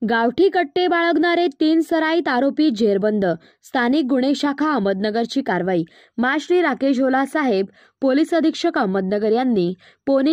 गावठी कट्टे बाळगणारे 3 सराईत आरोपी जेरबंद। स्थानिक गुन्हे शाखा अहमदनगरची कारवाई। श्री राकेश झोला साहेब, पोलीस अधीक्षक अहमदनगर यांनी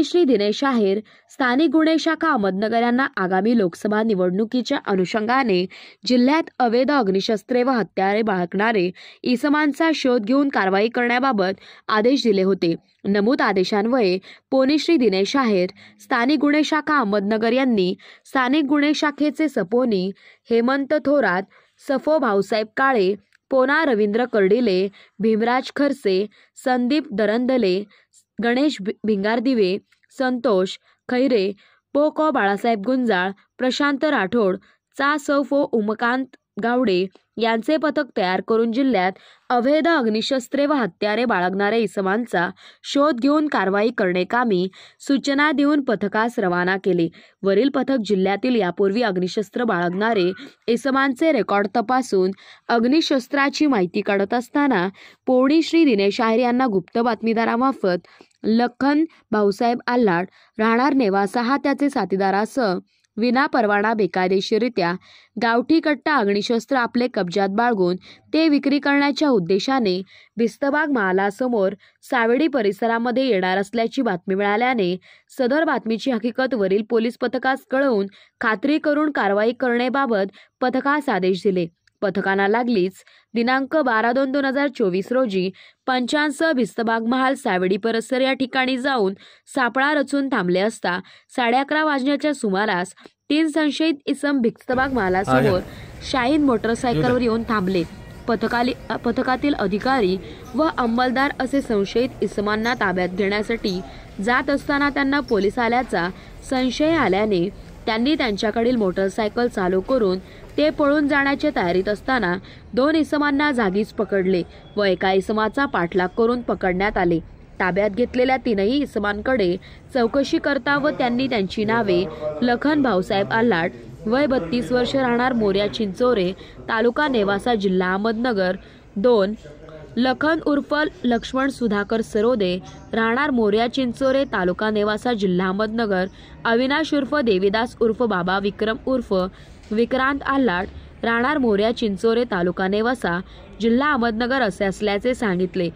श्री दिनेश आहेर, स्थानिक गुन्हे शाखा अहमदनगर यांना आगामी लोकसभा निवडणुकीच्या अनुषंगाने जिल्ह्यात अवैध अग्निशस्त्रे व हत्यारे बाळगणारे इसमांचा शोध घेऊन कारवाई करण्याबाबत आदेश दिले होते। नमूद आदेशान्वये श्री दिनेश आहेर, स्थानिक गुन्हे शाखा अहमदनगर यांनी स्थानिक गुन्हे शाखेचे सपोनी हेमंत थोरात, सफो भाऊसाहेब काळे, पोना रवींद्र कर्डिले, भीमराज खरसे, संदीप दरंदले, गणेश भिंगारदिवे, संतोष खैरे, पो बाळासाहेब गुंजाळ, प्रशांत राठोड, सफो उमकांत गावडे यांचे पथक तयार करून जिल्ह्यात अवैध अग्निशस्त्रे व हत्यारे बाळगणाऱ्या इसमांचा शोध घेऊन कारवाई करण्याकामी सूचना देऊन पथकास रवाना केले। वरील पथक जिल्ह्यातील यापूर्वी अग्निशस्त्र बाळगणारे इसमांचे रेकॉर्ड तपासून अग्निशस्त्राची माहिती काढत असताना श्री दिनेश आहेर यांना गुप्त बातमीदारामार्फत लखन भाऊसाहेब आल्हाट राहणार नेवासा हा त्याचे साथीदारासह विना परवाना बेकायदेशीररित्या गावठी कट्टा अग्निशस्त्र आपले कब्जात बाळगून ते विक्री करण्याच्या उद्देशाने भिस्तबाग महालासमोर सावेडी परिसरामध्ये येणार असल्याची बातमी मिळाल्याने सदर बातमीची हकीकत वरील पोलीस पथकास कळवून खात्री करून कारवाई करण्याबाबत पथकास आदेश दिले। पथकांना लागलीच दिनांक 12/2/2024 रोजी पंचांसह भिस्तबाग महाल सावेडी परिसर या ठिकाणी जाऊन सापळा रचून थांबले असता 11:30 वाजण्याच्या सुमारास 3 संशयित इसम भिस्तबाग महालासमोर शाहीन मोटरसायकलवर येऊन थांबले। पथकातील अधिकारी व अंमलदार असे संशयित इसमांना ताब्यात घेण्यासाठी जात असताना त्यांना पोलीस आल्याचा संशय आल्याने त्यांनी त्यांच्याकडील मोटरसायकल चालू करून ते पळून जाण्याच्या तयारीत असताना 2 इसमांना जागीच पकडले व एका इसमाचा पाठलाग करून पकडण्यात आले। ताब्यात घेतलेल्या 3ही इसमांकडे चौकशी करता व त्यांनी त्यांची नावे लखन भाऊसाहेब आल्हाट, वय 32 वर्ष, राहणार मोर्या चिंचोरे, तालुका नेवासा, जिल्हा अहमदनगर, 2 लखन उर्फ लक्ष्मण सुधाकर सरोदे, राहणार मोर्या चिंचोरे, तालुका नेवासा, जिल्हा अहमदनगर, अविनाश उर्फ देवीदास उर्फ बाबा विक्रम उर्फ विक्रांत आल्हाट, राहणार मोर्या चिंचोरे, तालुका नेवासा, जिल्हा अहमदनगर असे असल्याचे सांगितले।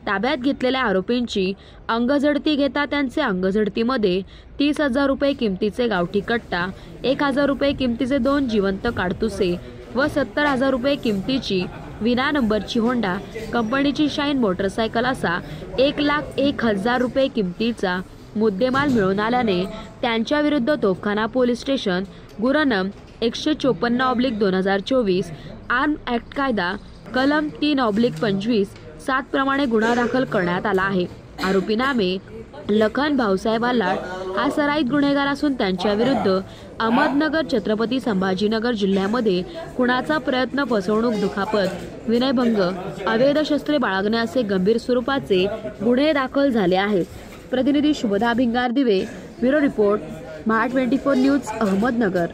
ताब्यात घेतलेल्या आरोपींची अंगझडती घेता त्यांचे अंगझडतीमध्ये 30,000 रुपये किमतीचे गावठी कट्टा, 1,000 रुपये किमतीचे 2 जिवंत काडतुसे व 70,000 रुपये किमतीची विना नंबरची होंडा कंपनीची शाईन मोटरसायकल असा 1,01,000 रुपये किमतीचा मुद्देमाल मिळून आल्याने त्यांच्या विरुद्ध तोफखाना पोलीस स्टेशन गुन्हा 154/2024 आर्म ॲक्ट कायदा कलम 3/25 7 प्रमाणे गुन्हा दाखल करण्यात आला आहे। आरोपी नामे लखन भाऊसाहेब आल्हाट हा सराईत गुन्हेगार असून त्यांच्या विरुद्ध अहमदनगर, छत्रपती संभाजीनगर जिल्ह्यामध्ये खुनाचा प्रयत्न, फसवणूक, दुखापत, विनयभंग, अवैध शस्त्रे बाळगणे असे गंभीर स्वरूपाचे गुन्हे दाखल झाले आहेत। प्रतिनिधी शुभदा भिंगारदिवे, ब्युरो रिपोर्ट, महा 24 न्यूज, अहमदनगर।